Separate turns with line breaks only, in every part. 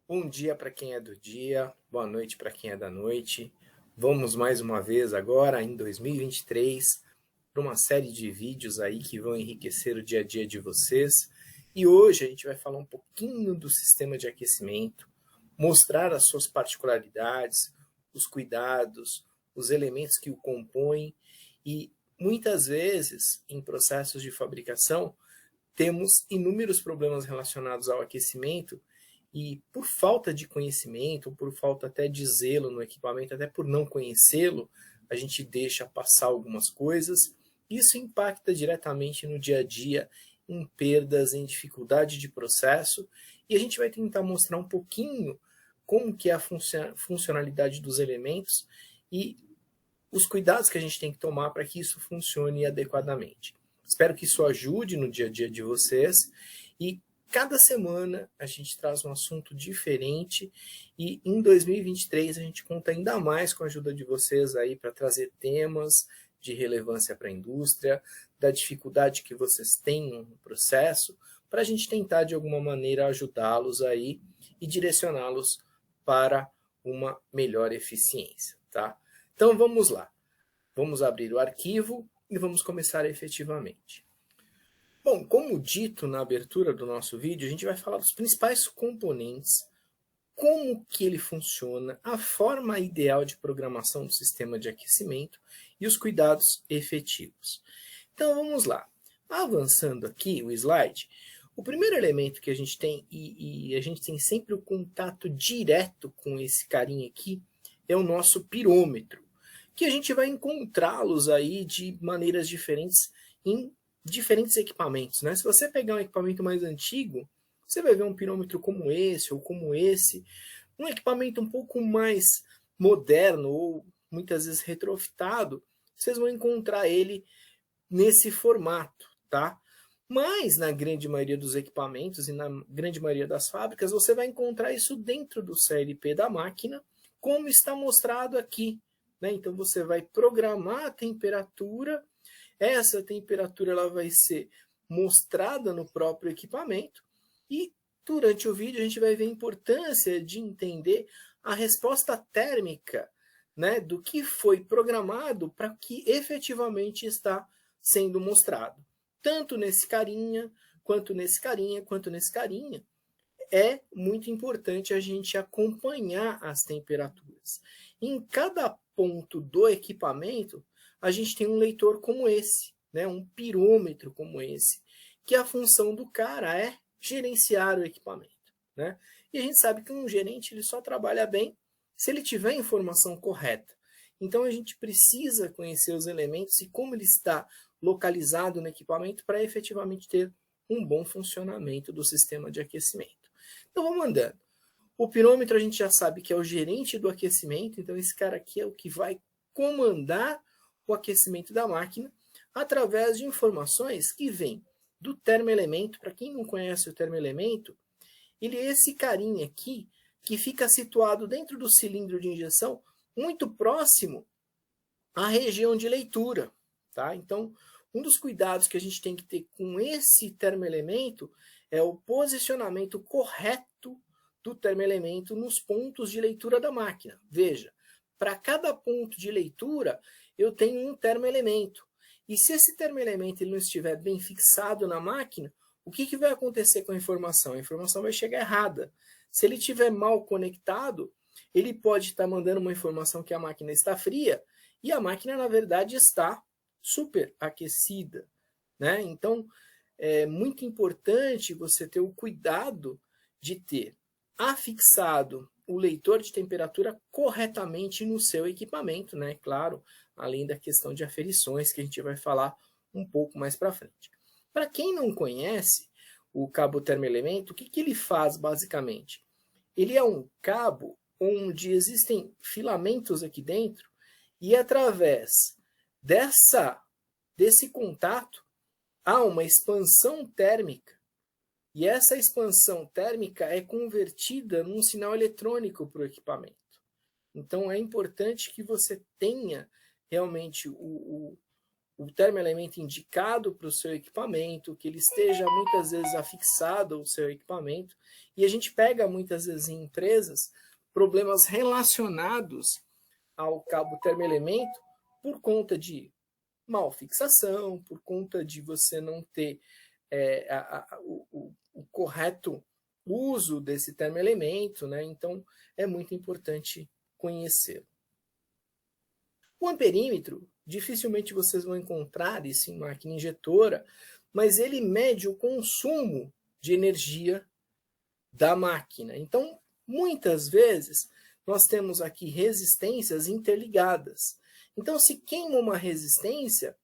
Bom dia para quem é do dia, boa noite para quem é da noite. Vamos mais uma vez agora em 2023 para uma série de vídeos aí que vão enriquecer o dia a dia de vocês. E hoje a gente vai falar um pouquinho do sistema de aquecimento, mostrar as suas particularidades, os cuidados, os elementos que o compõem e muitas vezes em processos de fabricação temos inúmeros problemas relacionados ao aquecimento e por falta de conhecimento, por falta até de zelo no equipamento, até por não conhecê-lo, a gente deixa passar algumas coisas. Isso impacta diretamente no dia a dia, em perdas, em dificuldade de processo, e a gente vai tentar mostrar um pouquinho como que é a funcionalidade dos elementos e os cuidados que a gente tem que tomar para que isso funcione adequadamente. Espero que isso ajude no dia a dia de vocês e cada semana a gente traz um assunto diferente e em 2023 a gente conta ainda mais com a ajuda de vocês aí para trazer temas de relevância para a indústria, da dificuldade que vocês têm no processo, para a gente tentar de alguma maneira ajudá-los aí e direcioná-los para uma melhor eficiência, tá? Então vamos lá. Vamos abrir o arquivo e vamos começar efetivamente. Bom, como dito na abertura do nosso vídeo, a gente vai falar dos principais componentes, como que ele funciona, a forma ideal de programação do sistema de aquecimento e os cuidados efetivos. Então vamos lá. Avançando aqui o slide, o primeiro elemento que a gente tem, e a gente tem sempre o contato direto com esse carinha aqui, é o nosso pirômetro, que a gente vai encontrá-los aí de maneiras diferentes em diferentes equipamentos, né? Se você pegar um equipamento mais antigo, você vai ver um pirômetro como esse ou como esse. Um equipamento um pouco mais moderno ou muitas vezes retrofitado, vocês vão encontrar ele nesse formato, tá? Mas na grande maioria dos equipamentos e na grande maioria das fábricas, você vai encontrar isso dentro do CLP da máquina, como está mostrado aqui, né? Então você vai programar a temperatura. Essa temperatura ela vai ser mostrada no próprio equipamento e durante o vídeo a gente vai ver a importância de entender a resposta térmica, né, do que foi programado para que efetivamente está sendo mostrado. Tanto nesse carinha, quanto nesse carinha, quanto nesse carinha. É muito importante a gente acompanhar as temperaturas. Em cada ponto do equipamento, a gente tem um leitor como esse, né? Um pirômetro como esse, que a função do cara é gerenciar o equipamento, né? E a gente sabe que um gerente ele só trabalha bem se ele tiver a informação correta. Então a gente precisa conhecer os elementos e como ele está localizado no equipamento para efetivamente ter um bom funcionamento do sistema de aquecimento. Então vamos andando. O pirômetro a gente já sabe que é o gerente do aquecimento, então esse cara aqui é o que vai comandar o aquecimento da máquina através de informações que vêm do termoelemento. Para quem não conhece o termoelemento, ele é esse carinha aqui que fica situado dentro do cilindro de injeção, muito próximo à região de leitura, tá? Então, um dos cuidados que a gente tem que ter com esse termoelemento é o posicionamento correto do termoelemento nos pontos de leitura da máquina. Veja, para cada ponto de leitura, eu tenho um termoelemento. E se esse termoelemento ele não estiver bem fixado na máquina, o que vai acontecer com a informação? A informação vai chegar errada. Se ele estiver mal conectado, ele pode estar mandando uma informação que a máquina está fria e a máquina, na verdade, está superaquecida, né? Então, é muito importante você ter o cuidado de ter afixado o leitor de temperatura corretamente no seu equipamento, né? Claro, além da questão de aferições que a gente vai falar um pouco mais para frente. Para quem não conhece o cabo termoelemento, o que ele faz basicamente? Ele é um cabo onde existem filamentos aqui dentro e através desse contato há uma expansão térmica e essa expansão térmica é convertida num sinal eletrônico para o equipamento. Então é importante que você tenha realmente o termoelemento indicado para o seu equipamento, que ele esteja muitas vezes afixado ao seu equipamento. E a gente pega muitas vezes em empresas problemas relacionados ao cabo termoelemento por conta de mal fixação, por conta de você não ter o correto uso desse termoelemento, né? Então é muito importante conhecê-lo. O amperímetro, dificilmente vocês vão encontrar isso em máquina injetora, mas ele mede o consumo de energia da máquina. Então, muitas vezes, nós temos aqui resistências interligadas. Então, se queima uma resistência,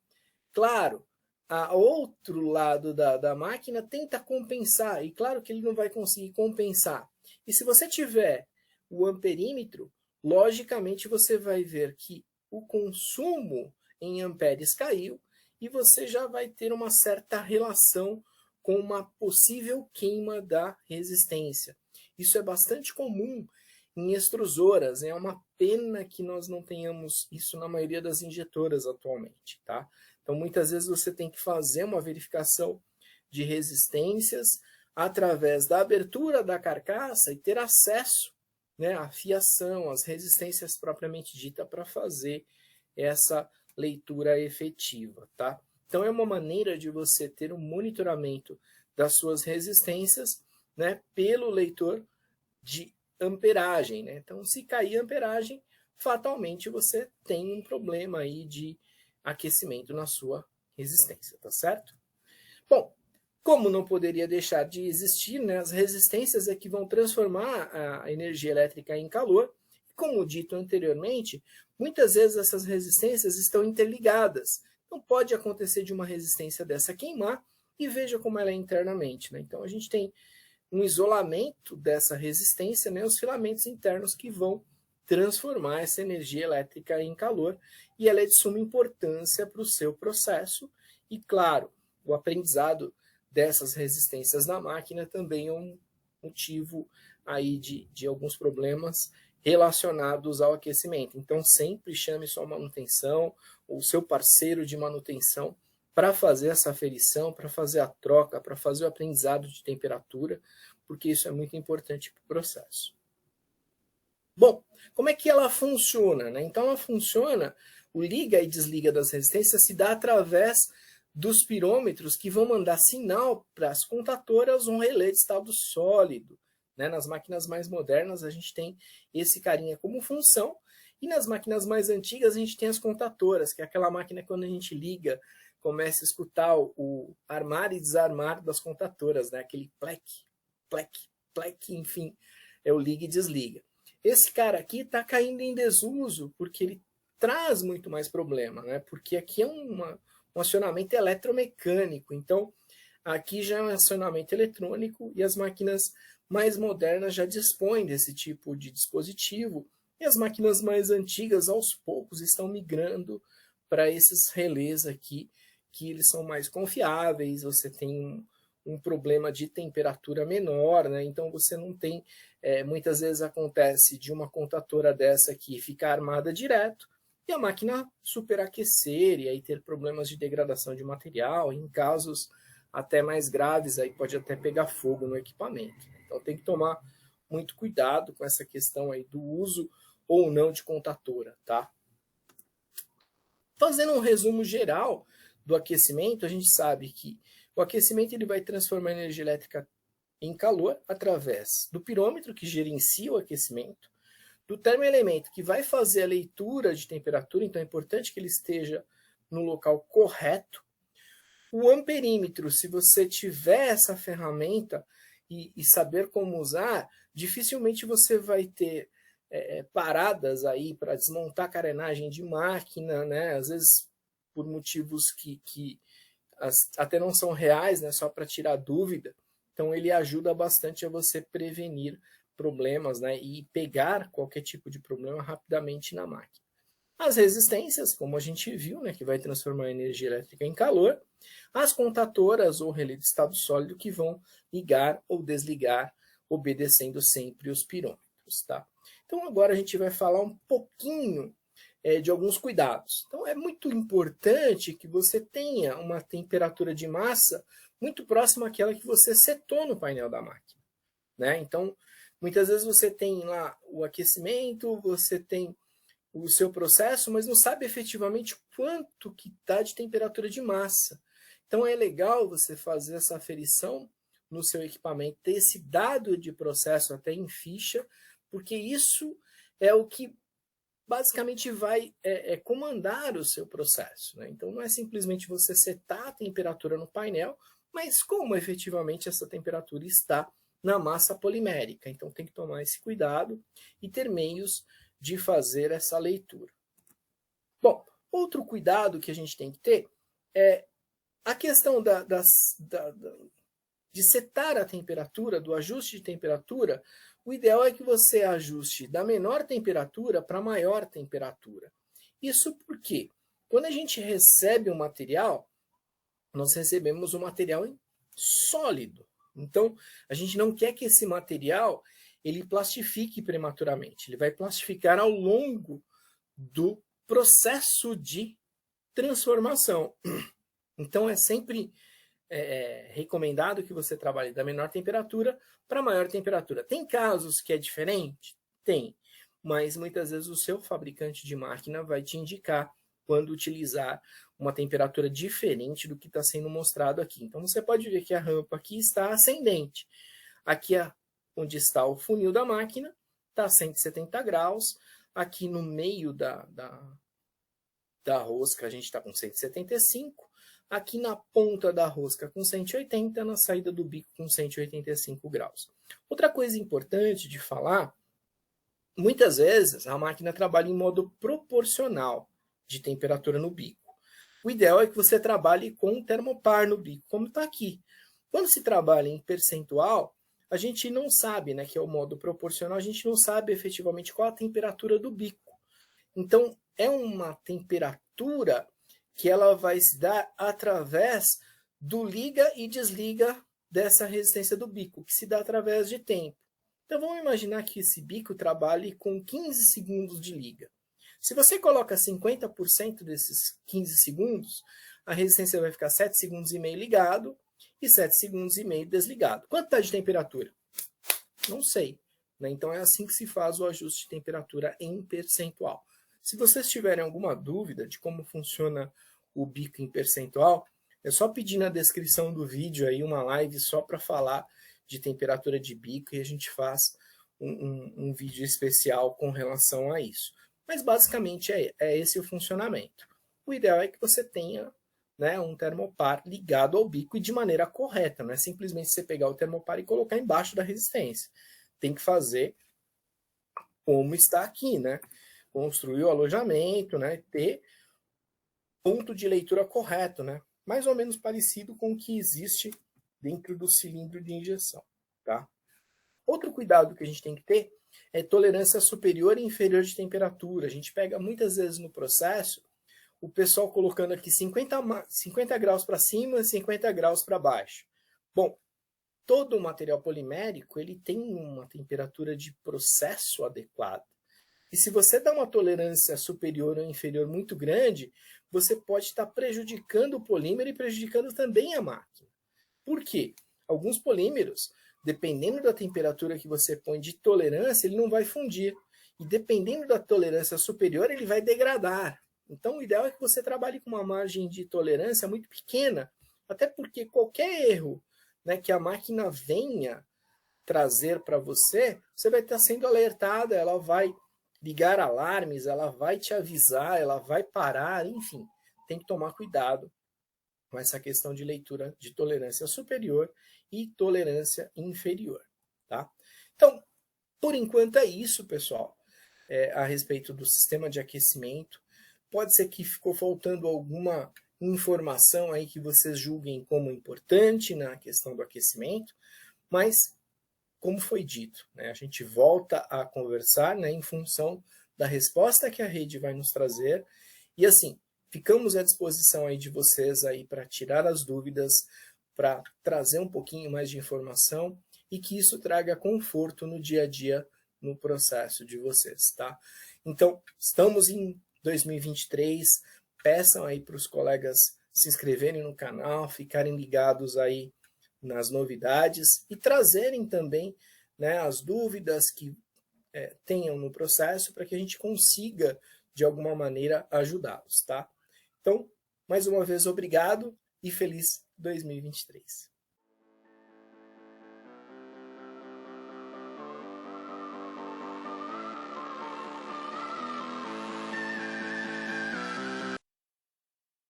claro, a outro lado da máquina tenta compensar, e claro que ele não vai conseguir compensar. E se você tiver o amperímetro, logicamente você vai ver que o consumo em amperes caiu e você já vai ter uma certa relação com uma possível queima da resistência. Isso é bastante comum em extrusoras. É uma pena que nós não tenhamos isso na maioria das injetoras atualmente, tá? Então, muitas vezes você tem que fazer uma verificação de resistências através da abertura da carcaça e ter acesso, né, à fiação, às resistências propriamente dita para fazer essa leitura efetiva, tá? Então, é uma maneira de você ter um monitoramento das suas resistências, né, pelo leitor de amperagem, né? Então, se cair a amperagem, fatalmente você tem um problema aí de aquecimento na sua resistência, tá certo? Bom, como não poderia deixar de existir, né, as resistências é que vão transformar a energia elétrica em calor. Como dito anteriormente, muitas vezes essas resistências estão interligadas. Então pode acontecer de uma resistência dessa queimar e veja como ela é internamente, né? Então a gente tem um isolamento dessa resistência, né, os filamentos internos que vão transformar essa energia elétrica em calor, e ela é de suma importância para o seu processo. E claro, o aprendizado dessas resistências na máquina também é um motivo aí de alguns problemas relacionados ao aquecimento. Então sempre chame sua manutenção ou seu parceiro de manutenção para fazer essa aferição, para fazer a troca, para fazer o aprendizado de temperatura, porque isso é muito importante para o processo. Bom, como é que ela funciona, né? Então ela funciona, o liga e desliga das resistências se dá através dos pirômetros que vão mandar sinal para as contatoras, um relé de estado sólido. Né? Nas máquinas mais modernas a gente tem esse carinha como função, e nas máquinas mais antigas a gente tem as contatoras, que é aquela máquina que quando a gente liga, começa a escutar o armar e desarmar das contatoras, né? Aquele plec, plec, plec, enfim, é o liga e desliga. Esse cara aqui está caindo em desuso, porque ele traz muito mais problema, né? Porque aqui é um acionamento eletromecânico, então aqui já é um acionamento eletrônico e as máquinas mais modernas já dispõem desse tipo de dispositivo, e as máquinas mais antigas aos poucos estão migrando para esses relés aqui, que eles são mais confiáveis, você tem um problema de temperatura menor, né? Então você não tem, muitas vezes acontece de uma contatora dessa aqui ficar armada direto, e a máquina superaquecer e aí ter problemas de degradação de material, em casos até mais graves, aí pode até pegar fogo no equipamento. Então tem que tomar muito cuidado com essa questão aí do uso ou não de contatora, tá? Fazendo um resumo geral do aquecimento, a gente sabe que o aquecimento ele vai transformar a energia elétrica em calor através do pirômetro, que gerencia o aquecimento, do termoelemento, que vai fazer a leitura de temperatura, então é importante que ele esteja no local correto. O amperímetro, se você tiver essa ferramenta e saber como usar, dificilmente você vai ter paradas aí para desmontar carenagem de máquina, né? Às vezes por motivos que até não são reais, né? Só para tirar dúvida. Então ele ajuda bastante a você prevenir problemas, né, e pegar qualquer tipo de problema rapidamente na máquina. As resistências, como a gente viu, né, que vai transformar a energia elétrica em calor, as contatoras ou relé de estado sólido que vão ligar ou desligar, obedecendo sempre os pirômetros, tá? Então agora a gente vai falar um pouquinho de alguns cuidados. Então, é muito importante que você tenha uma temperatura de massa muito próxima àquela que você setou no painel da máquina, né? Então, muitas vezes você tem lá o aquecimento, você tem o seu processo, mas não sabe efetivamente quanto que está de temperatura de massa. Então, é legal você fazer essa aferição no seu equipamento, ter esse dado de processo até em ficha, porque isso é o que basicamente vai comandar o seu processo, né? Então, não é simplesmente você setar a temperatura no painel, mas como efetivamente essa temperatura está na massa polimérica. Então, tem que tomar esse cuidado e ter meios de fazer essa leitura. Bom, outro cuidado que a gente tem que ter é a questão de setar a temperatura, do ajuste de temperatura. O ideal é que você ajuste da menor temperatura para a maior temperatura. Isso porque, quando a gente recebe um material, nós recebemos um material sólido. Então, a gente não quer que esse material ele plastifique prematuramente. Ele vai plastificar ao longo do processo de transformação. Então, é sempre recomendado que você trabalhe da menor temperatura para a maior temperatura. Tem casos que é diferente? Tem. Mas muitas vezes o seu fabricante de máquina vai te indicar quando utilizar uma temperatura diferente do que está sendo mostrado aqui. Então, você pode ver que a rampa aqui está ascendente. Aqui, onde está o funil da máquina, está a 170 graus. Aqui no meio da rosca, a gente está com 175. Aqui na ponta da rosca com 180, na saída do bico com 185 graus. Outra coisa importante de falar, muitas vezes a máquina trabalha em modo proporcional de temperatura no bico. O ideal é que você trabalhe com um termopar no bico, como está aqui. Quando se trabalha em percentual, a gente não sabe, né, que é o modo proporcional, a gente não sabe efetivamente qual a temperatura do bico. Então, é uma temperatura que ela vai se dar através do liga e desliga dessa resistência do bico, que se dá através de tempo. Então, vamos imaginar que esse bico trabalhe com 15 segundos de liga. Se você coloca 50% desses 15 segundos, a resistência vai ficar 7 segundos e meio ligado e 7 segundos e meio desligado. Quanto está de temperatura? Não sei, né? Então, é assim que se faz o ajuste de temperatura em percentual. Se vocês tiverem alguma dúvida de como funciona o bico em percentual, é só pedir na descrição do vídeo aí uma live só para falar de temperatura de bico e a gente faz um vídeo especial com relação a isso. Mas basicamente é esse o funcionamento. O ideal é que você tenha, né, um termopar ligado ao bico e de maneira correta. Não é simplesmente você pegar o termopar e colocar embaixo da resistência. Tem que fazer como está aqui, né? Construir o alojamento, né? Ter ponto de leitura correto, né? Mais ou menos parecido com o que existe dentro do cilindro de injeção, tá? Outro cuidado que a gente tem que ter é tolerância superior e inferior de temperatura. A gente pega muitas vezes no processo o pessoal colocando aqui 50 graus para cima e 50 graus para baixo. Bom, todo o material polimérico ele tem uma temperatura de processo adequada. E se você dá uma tolerância superior ou inferior muito grande, você pode estar prejudicando o polímero e prejudicando também a máquina. Por quê? Alguns polímeros, dependendo da temperatura que você põe de tolerância, ele não vai fundir. E dependendo da tolerância superior, ele vai degradar. Então, o ideal é que você trabalhe com uma margem de tolerância muito pequena, até porque qualquer erro, né, que a máquina venha trazer para você, você vai estar sendo alertada, ela vai ligar alarmes, ela vai te avisar, ela vai parar, enfim, tem que tomar cuidado com essa questão de leitura de tolerância superior e tolerância inferior, tá? Então, por enquanto é isso, pessoal, a respeito do sistema de aquecimento. Pode ser que ficou faltando alguma informação aí que vocês julguem como importante na questão do aquecimento, mas como foi dito, né, a gente volta a conversar, né, em função da resposta que a rede vai nos trazer. E assim, ficamos à disposição aí de vocês aí para tirar as dúvidas, para trazer um pouquinho mais de informação e que isso traga conforto no dia a dia no processo de vocês, tá? Então, estamos em 2023. Peçam aí para os colegas se inscreverem no canal, ficarem ligados aí nas novidades e trazerem também, né, as dúvidas que tenham no processo para que a gente consiga, de alguma maneira, ajudá-los, tá? Então, mais uma vez, obrigado e feliz 2023.